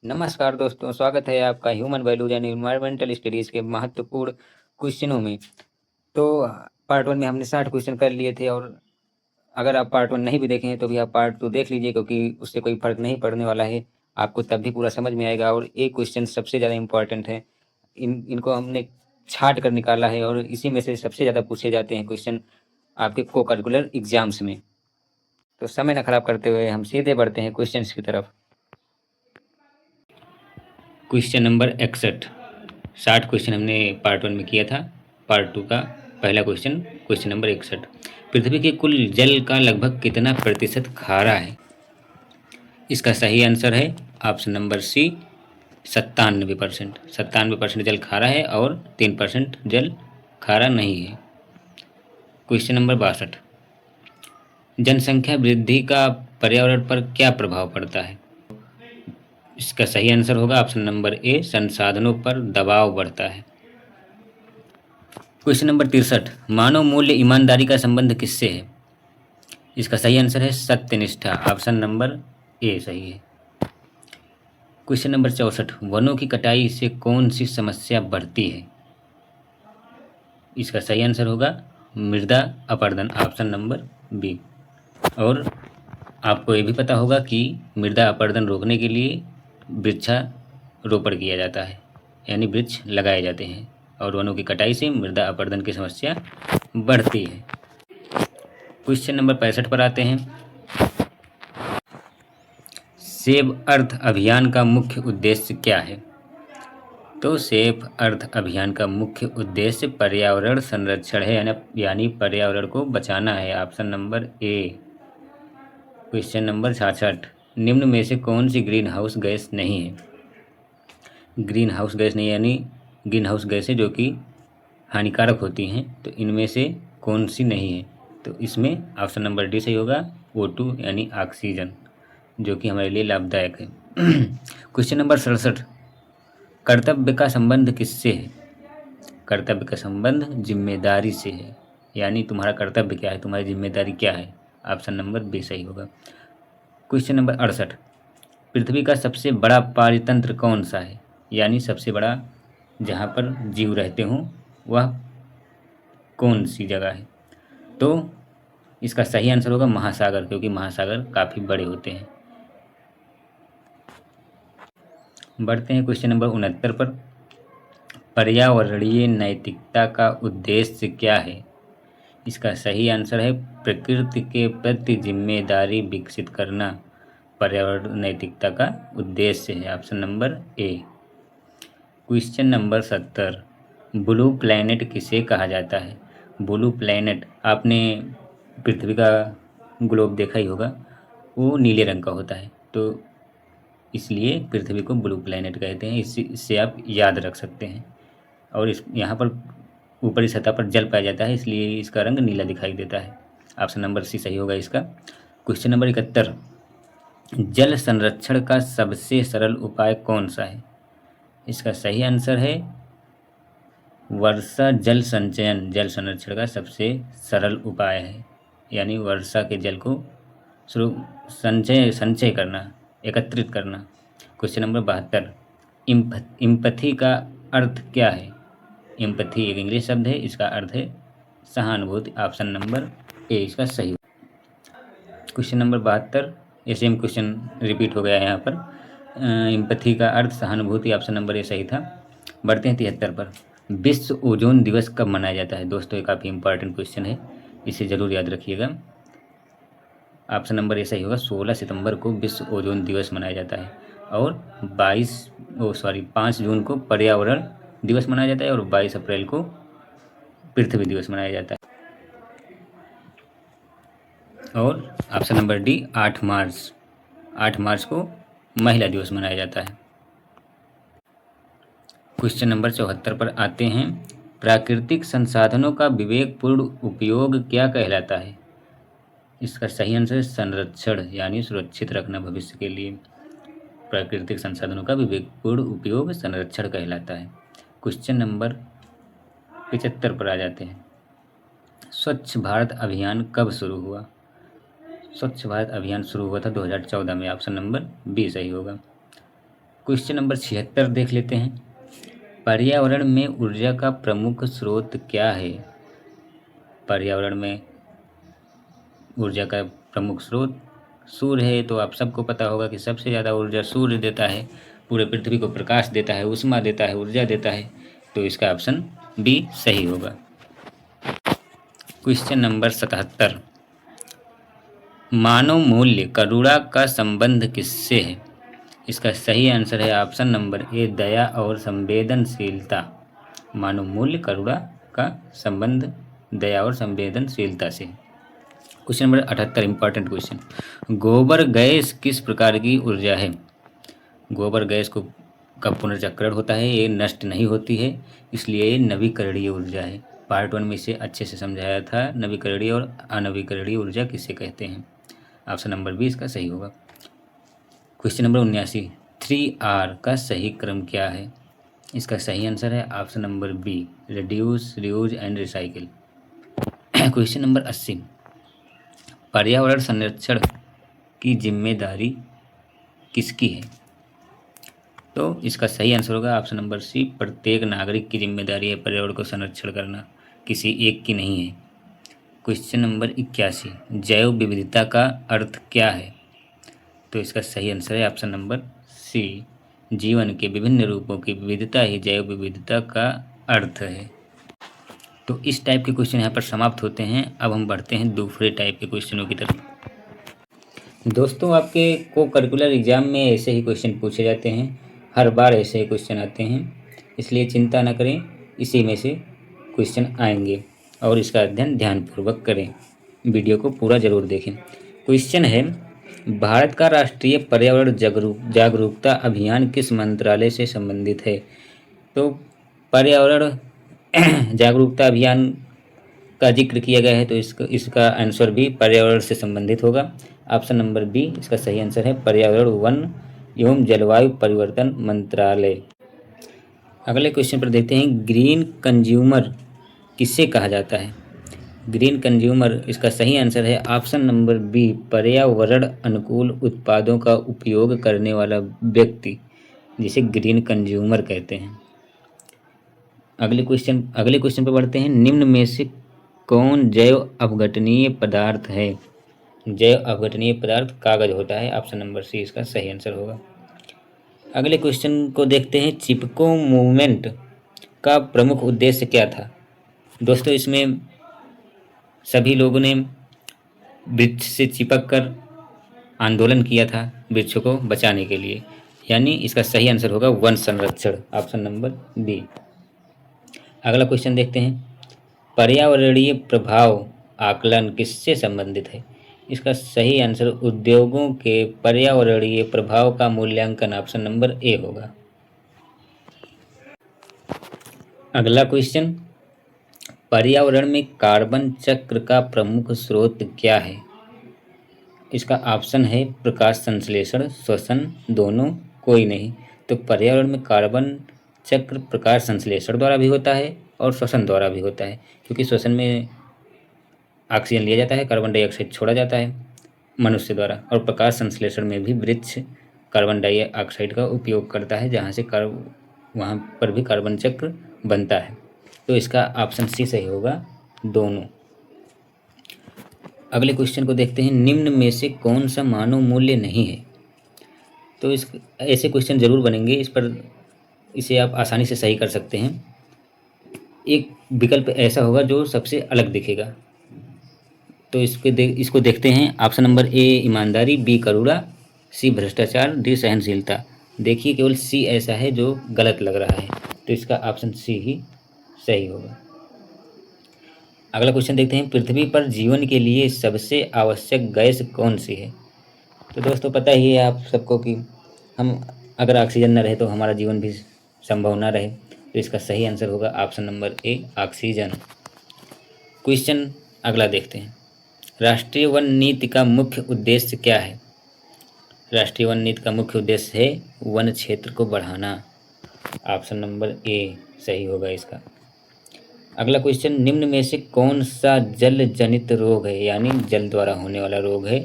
नमस्कार दोस्तों, स्वागत है आपका human values and environmental studies के महत्वपूर्ण क्वेश्चनों में। तो पार्ट 1 में हमने 60 क्वेश्चन कर लिए थे और अगर आप पार्ट 1 नहीं भी देखे हैं तो भी आप पार्ट 2 देख लीजिए, क्योंकि उससे कोई फ़र्क नहीं पड़ने वाला है। आपको तब भी पूरा समझ में आएगा और एक क्वेश्चन सबसे ज़्यादा इम्पोर्टेंट है। इनको हमने छाँट कर निकाला है और इसी में से सबसे ज़्यादा पूछे जाते हैं क्वेश्चन आपके को-करिकुलर एग्ज़ाम्स में। तो समय ना खराब करते हुए हम सीधे बढ़ते हैं क्वेश्चंस की तरफ। Question number 61। 60 क्वेश्चन हमने पार्ट 1 में किया था। पार्ट 2 का पहला क्वेश्चन, क्वेश्चन नंबर 61। पृथ्वी के कुल जल का लगभग कितना प्रतिशत खारा है? इसका सही आंसर है ऑप्शन नंबर सी, 97%। 97% जल खारा है और 3% जल खारा नहीं है। Question number 62। जनसंख्या वृद्धि का पर्यावरण पर क्या प्रभाव पड़ता है? इसका सही आंसर होगा ऑप्शन नंबर ए, संसाधनों पर दबाव बढ़ता है। Question number 63। मानव मूल्य ईमानदारी का संबंध किससे है? इसका सही आंसर है सत्यनिष्ठा, ऑप्शन नंबर ए सही है। Question number 64। वनों की कटाई से कौन सी समस्या बढ़ती है? इसका सही आंसर होगा मृदा अपरदन, ऑप्शन नंबर बी। और आपको ये भी पता होगा कि मृदा अपरदन रोकने के लिए वृक्षारोपण किया जाता है, यानी वृक्ष लगाए जाते हैं, और वनों की कटाई से मृदा अपरदन की समस्या बढ़ती है। क्वेश्चन नंबर 65 पर आते हैं। सेव अर्थ अभियान का मुख्य उद्देश्य क्या है? तो सेव अर्थ अभियान का मुख्य उद्देश्य पर्यावरण संरक्षण है, यानी पर्यावरण को बचाना है, option number A. Question number 66। निम्न में से कौन सी ग्रीन हाउस गैस नहीं है? ग्रीन हाउस गैस नहीं, यानी ग्रीन हाउस गैसें जो कि हानिकारक होती हैं, तो इनमें से कौन सी नहीं है? तो इसमें ऑप्शन नंबर डी सही होगा, O2 यानी ऑक्सीजन, जो कि हमारे लिए लाभदायक है। Question number 67। कर्तव्य का संबंध किससे है? कर्तव्य का संबंध जिम्मेदारी से है, यानी तुम्हारा कर्तव्य क्या है, तुम्हारी जिम्मेदारी क्या है, ऑप्शन नंबर बी सही होगा। Question number 68। पृथ्वी का सबसे बड़ा पारितंत्र कौन सा है, यानी सबसे बड़ा जहाँ पर जीव रहते हों वह कौन सी जगह है? तो इसका सही आंसर होगा महासागर, क्योंकि महासागर काफ़ी बड़े होते हैं। बढ़ते हैं क्वेश्चन नंबर 69 पर। पर्यावरणीय नैतिकता का उद्देश्य क्या है? इसका सही आंसर है प्रकृति के प्रति जिम्मेदारी विकसित करना पर्यावरण नैतिकता का उद्देश्य है, option number A. Question number 70। Blue planet किसे कहा जाता है? ब्लू प्लैनेट, आपने पृथ्वी का ग्लोब देखा ही होगा, वो नीले रंग का होता है, तो इसलिए पृथ्वी को ब्लू प्लैनेट कहते हैं। इससे आप याद रख सकते हैं। और इस यहाँ पर ऊपरी सतह पर जल पाया जाता है, इसलिए इसका रंग नीला दिखाई देता है, ऑप्शन नंबर सी सही होगा इसका। Question number 71। जल संरक्षण का सबसे सरल उपाय कौन सा है? इसका सही आंसर है वर्षा जल संचयन। जल संरक्षण का सबसे सरल उपाय है, यानी वर्षा के जल को संचय करना, एकत्रित करना। Question number 72। इम्पथी का अर्थ क्या है? इम्पथी एक इंग्लिश शब्द है, इसका अर्थ है सहानुभूति, ऑप्शन नंबर ए इसका सही। क्वेश्चन नंबर 72, ये सेम क्वेश्चन रिपीट हो गया है यहाँ पर। इम्पथी का अर्थ सहानुभूति, ऑप्शन नंबर ए सही था। बढ़ते हैं 73 पर। विश्व ओजोन दिवस कब मनाया जाता है? दोस्तों ये काफ़ी इंपॉर्टेंट क्वेश्चन है, इसे ज़रूर याद रखिएगा। ऑप्शन नंबर ए सही होगा, 16 सितंबर को विश्व ओजोन दिवस मनाया जाता है। और 5 जून को पर्यावरण दिवस मनाया जाता है और 22 अप्रैल को पृथ्वी दिवस मनाया जाता है। और ऑप्शन नंबर डी 8 मार्च को महिला दिवस मनाया जाता है। क्वेश्चन नंबर 74 पर आते हैं। प्राकृतिक संसाधनों का विवेकपूर्ण उपयोग क्या कहलाता है? इसका सही आंसर है संरक्षण, यानी सुरक्षित रखना भविष्य के लिए। प्राकृतिक संसाधनों का विवेकपूर्ण उपयोग संरक्षण कहलाता है। क्वेश्चन नंबर 75 पर आ जाते हैं। स्वच्छ भारत अभियान कब शुरू हुआ? स्वच्छ भारत अभियान शुरू हुआ था 2014 में, ऑप्शन नंबर बी सही होगा। क्वेश्चन नंबर 76 देख लेते हैं। पर्यावरण में ऊर्जा का प्रमुख स्रोत क्या है? पर्यावरण में ऊर्जा का प्रमुख स्रोत सूर्य है। तो आप सबको पता होगा कि सबसे ज़्यादा ऊर्जा सूर्य देता है, पूरे पृथ्वी को प्रकाश देता है, ऊष्मा देता है, ऊर्जा देता है। तो इसका ऑप्शन बी सही होगा। क्वेश्चन नंबर 77, मानव मूल्य करुणा का संबंध किससे है? इसका सही आंसर है ऑप्शन नंबर ए, दया और संवेदनशीलता। मानव मूल्य करुणा का संबंध दया और संवेदनशीलता से। क्वेश्चन नंबर 78, इंपॉर्टेंट क्वेश्चन, गोबर गैस किस प्रकार की ऊर्जा है? गोबर गैस को का पुनर्चक्रण होता है, ये नष्ट नहीं होती है, इसलिए ये नवीकरणीय ऊर्जा है। पार्ट 1 में इसे अच्छे से समझाया था, नवीकरणीय और अनवीकरणीय ऊर्जा किसे कहते हैं। ऑप्शन नंबर बी इसका सही होगा। क्वेश्चन नंबर 79, 3R का सही क्रम क्या है? इसका सही आंसर है option number B, reduce, reuse and recycle. Question number 80, पर्यावरण संरक्षण की जिम्मेदारी किसकी है? तो इसका सही आंसर होगा ऑप्शन नंबर सी, प्रत्येक नागरिक की जिम्मेदारी है पर्यावरण को संरक्षण करना, किसी एक की नहीं है। क्वेश्चन नंबर 81, जैव विविधता का अर्थ क्या है? तो इसका सही आंसर है ऑप्शन नंबर सी, जीवन के विभिन्न रूपों की विविधता ही जैव विविधता का अर्थ है। तो इस टाइप के क्वेश्चन यहाँ पर समाप्त होते हैं। अब हम बढ़ते हैं दूसरे टाइप के क्वेश्चनों की तरफ। दोस्तों, आपके को करिकुलर एग्जाम में ऐसे ही क्वेश्चन पूछे जाते हैं, हर बार ऐसे ही क्वेश्चन आते हैं, इसलिए चिंता न करें, इसी में से क्वेश्चन आएंगे और इसका अध्ययन ध्यानपूर्वक करें। वीडियो को पूरा ज़रूर देखें। क्वेश्चन है, भारत का राष्ट्रीय पर्यावरण जागरूकता अभियान किस मंत्रालय से संबंधित है? तो पर्यावरण जागरूकता अभियान का जिक्र किया गया है, तो इसका आंसर भी पर्यावरण से संबंधित होगा। ऑप्शन नंबर बी इसका सही आंसर है, पर्यावरण, वन एवं जलवायु परिवर्तन मंत्रालय। अगले क्वेश्चन पर देखते हैं, ग्रीन कंज्यूमर किसे कहा जाता है? ग्रीन कंज्यूमर, इसका सही आंसर है ऑप्शन नंबर बी, पर्यावरण अनुकूल उत्पादों का उपयोग करने वाला व्यक्ति, जिसे ग्रीन कंज्यूमर कहते हैं। अगले क्वेश्चन पर बढ़ते हैं, निम्न में से कौन जैव अपघटनीय पदार्थ है? जैव अपघटनीय पदार्थ कागज होता है। ऑप्शन नंबर सी इसका सही आंसर होगा। अगले क्वेश्चन को देखते हैं, चिपको मूवमेंट का प्रमुख उद्देश्य क्या था? दोस्तों, इसमें सभी लोगों ने वृक्ष से चिपक कर आंदोलन किया था वृक्षों को बचाने के लिए, यानी इसका सही आंसर होगा वन संरक्षण। Option number B. अगला क्वेश्चन देखते हैं, पर्यावरणीय प्रभाव आकलन किससे संबंधित है? इसका सही आंसर उद्योगों के पर्यावरणीय प्रभाव का मूल्यांकन, ऑप्शन नंबर ए होगा। अगला क्वेश्चन, पर्यावरण में कार्बन चक्र का प्रमुख स्रोत क्या है? इसका ऑप्शन है प्रकाश संश्लेषण, श्वसन, दोनों, कोई नहीं। तो पर्यावरण में कार्बन चक्र प्रकाश संश्लेषण द्वारा भी होता है और श्वसन द्वारा भी होता है, क्योंकि श्वसन में ऑक्सीजन लिया जाता है, कार्बन डाइऑक्साइड छोड़ा जाता है मनुष्य द्वारा, और प्रकाश संश्लेषण में भी वृक्ष कार्बन डाइऑक्साइड का उपयोग करता है, जहाँ से वहाँ पर भी कार्बन चक्र बनता है। तो इसका ऑप्शन सी सही होगा, दोनों। अगले क्वेश्चन को देखते हैं, निम्न में से कौन सा मानव मूल्य नहीं है? तो ऐसे क्वेश्चन जरूर बनेंगे, इसे आप आसानी से सही कर सकते हैं। एक विकल्प ऐसा होगा जो सबसे अलग दिखेगा, तो इसको देखते हैं। ऑप्शन नंबर ए ईमानदारी, बी करुणा, सी भ्रष्टाचार, डी सहनशीलता। देखिए, केवल सी ऐसा है जो गलत लग रहा है, तो इसका ऑप्शन सी ही सही होगा। अगला क्वेश्चन देखते हैं, पृथ्वी पर जीवन के लिए सबसे आवश्यक गैस कौन सी है? तो दोस्तों, पता ही है आप सबको कि हम अगर ऑक्सीजन न रहे तो हमारा जीवन भी संभव न रहे, तो इसका सही आंसर होगा option number A, oxygen. Question अगला देखते हैं, राष्ट्रीय वन नीति का मुख्य उद्देश्य क्या है? राष्ट्रीय वन नीति का मुख्य उद्देश्य है वन क्षेत्र को बढ़ाना। ऑप्शन नंबर ए सही होगा इसका। अगला क्वेश्चन, निम्न में से कौन सा जल जनित रोग है, यानी जल द्वारा होने वाला रोग है?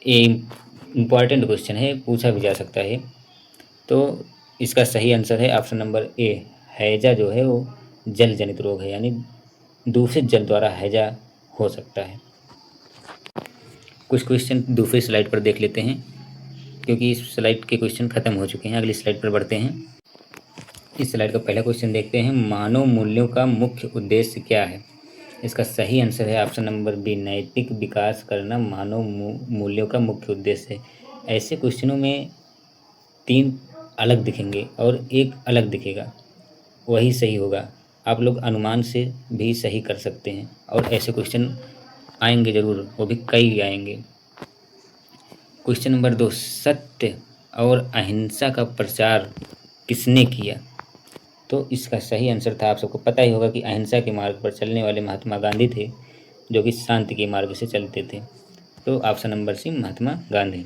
ये इम्पॉर्टेंट क्वेश्चन है, पूछा भी जा सकता है। तो इसका सही आंसर है ऑप्शन नंबर ए। हैजा जो है वो जल जनित रोग है, यानी दूषित जल द्वारा हैजा हो सकता है। कुछ क्वेश्चन दूसरी स्लाइड पर देख लेते हैं, क्योंकि इस स्लाइड के क्वेश्चन खत्म हो चुके हैं। अगली स्लाइड पर बढ़ते हैं। इस स्लाइड का पहला क्वेश्चन देखते हैं, मानव मूल्यों का मुख्य उद्देश्य क्या है। इसका सही आंसर है ऑप्शन नंबर बी, नैतिक विकास करना मानव मूल्यों का मुख्य उद्देश्य है। ऐसे क्वेश्चनों में 3 अलग दिखेंगे और एक अलग दिखेगा, वही सही होगा। आप लोग अनुमान से भी सही कर सकते हैं, और ऐसे क्वेश्चन आएंगे ज़रूर, वो भी कई आएंगे। क्वेश्चन नंबर 2, सत्य और अहिंसा का प्रचार किसने किया। तो इसका सही आंसर था, आप सबको पता ही होगा कि अहिंसा के मार्ग पर चलने वाले महात्मा गांधी थे, जो कि शांति के मार्ग से चलते थे। तो option number C, Mahatma Gandhi.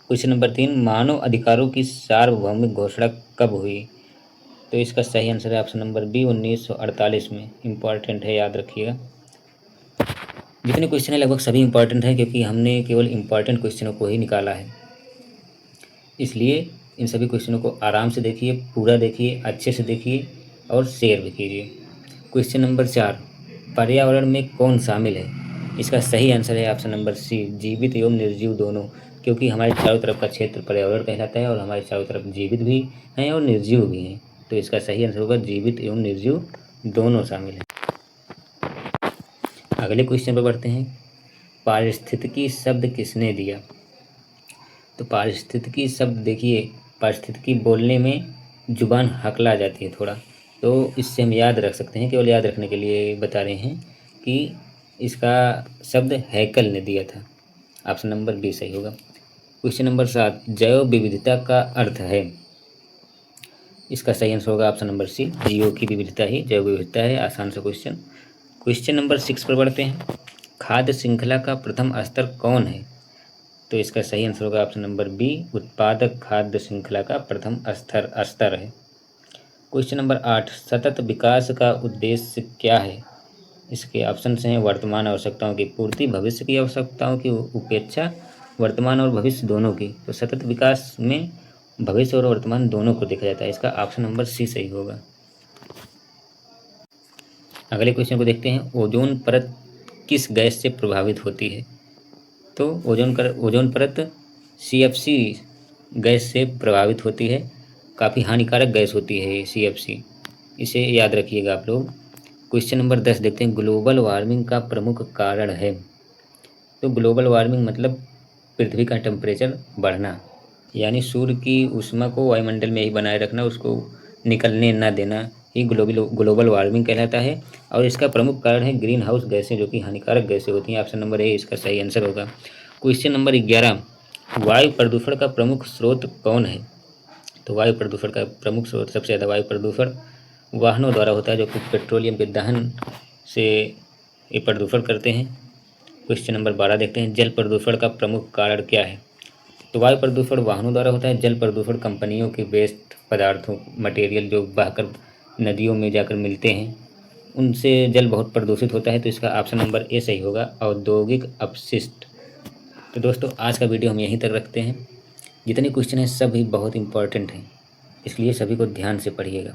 Question number 3, मानव अधिकारों की सार्वभौमिक घोषणा कब हुई। तो इसका सही आंसर है ऑप्शन नंबर बी, 1948 में। इम्पॉर्टेंट है, याद रखिएगा। जितने क्वेश्चन है लगभग सभी इम्पॉर्टेंट हैं, क्योंकि हमने केवल इम्पॉर्टेंट क्वेश्चनों को ही निकाला है। इसलिए इन सभी क्वेश्चनों को आराम से देखिए, पूरा देखिए, अच्छे से देखिए और शेयर भी कीजिए। क्वेश्चन नंबर 4, पर्यावरण में कौन शामिल है। इसका सही आंसर है ऑप्शन नंबर सी, जीवित एवं निर्जीव दोनों, क्योंकि हमारे चारों तरफ का क्षेत्र पर्यावरण कहलाता है और हमारे चारों तरफ जीवित भी हैं और निर्जीव भी हैं। तो इसका सही आंसर होगा जीवित एवं निर्जीव दोनों शामिल हैं। अगले क्वेश्चन पर बढ़ते हैं, पारिस्थितिकी शब्द किसने दिया। तो पारिस्थितिकी शब्द देखिए, पारिस्थितिकी बोलने में जुबान हकला जाती है थोड़ा, तो इससे हम याद रख सकते हैं, केवल याद रखने के लिए बता रहे हैं कि इसका शब्द हैकल ने दिया था। ऑप्शन नंबर बी सही होगा। क्वेश्चन नंबर 7, जैव विविधता का अर्थ है। इसका सही आंसर होगा ऑप्शन नंबर सी, जीवों की विविधता ही जैव विविधता है। आसान सा क्वेश्चन। क्वेश्चन नंबर 6 पर बढ़ते हैं, खाद्य श्रृंखला का प्रथम स्तर कौन है। तो इसका सही आंसर होगा ऑप्शन नंबर बी, उत्पादक खाद्य श्रृंखला का प्रथम स्तर है। क्वेश्चन नंबर 8, सतत विकास का उद्देश्य क्या है। इसके ऑप्शंस हैं, वर्तमान आवश्यकताओं की पूर्ति, भविष्य की आवश्यकताओं की उपेक्षा, वर्तमान और भविष्य दोनों की। तो सतत विकास में भविष्य और वर्तमान दोनों को देखा जाता है। इसका ऑप्शन नंबर सी सही होगा। अगले क्वेश्चन को देखते हैं, ओजोन परत किस गैस से प्रभावित होती है। तो ओजोन परत CFC गैस से प्रभावित होती है। काफ़ी हानिकारक गैस होती है CFC, इसे याद रखिएगा आप लोग। क्वेश्चन नंबर 10 देखते हैं, ग्लोबल वार्मिंग का प्रमुख कारण है। तो ग्लोबल वार्मिंग मतलब पृथ्वी का टेम्परेचर बढ़ना, यानी सूर्य की ऊष्मा को वायुमंडल में ही बनाए रखना, उसको निकलने ना देना, ही ग्लोबल वार्मिंग कहलाता है। और इसका प्रमुख कारण है ग्रीन हाउस गैसें, जो कि हानिकारक गैसें होती हैं। ऑप्शन नंबर ए इसका सही आंसर होगा। क्वेश्चन नंबर 11, वायु प्रदूषण का प्रमुख स्रोत कौन है। तो वायु प्रदूषण का प्रमुख स्रोत, सबसे ज़्यादा वायु प्रदूषण वाहनों द्वारा होता है, जो कि पेट्रोलियम के दहन से ये प्रदूषण करते हैं। क्वेश्चन नंबर 12 देखते हैं, जल प्रदूषण का प्रमुख कारण क्या है। तो वायु प्रदूषण वाहनों द्वारा होता है। जल प्रदूषण कंपनियों के वेस्ट पदार्थों, मटेरियल जो बहकर नदियों में जाकर मिलते हैं, उनसे जल बहुत प्रदूषित होता है। तो इसका ऑप्शन नंबर ए सही होगा, औद्योगिक अपशिष्ट। तो दोस्तों आज का वीडियो हम यहीं तक रखते हैं। जितने क्वेश्चन हैं सभी बहुत इंपॉर्टेंट हैं, इसलिए सभी को ध्यान से पढ़िएगा।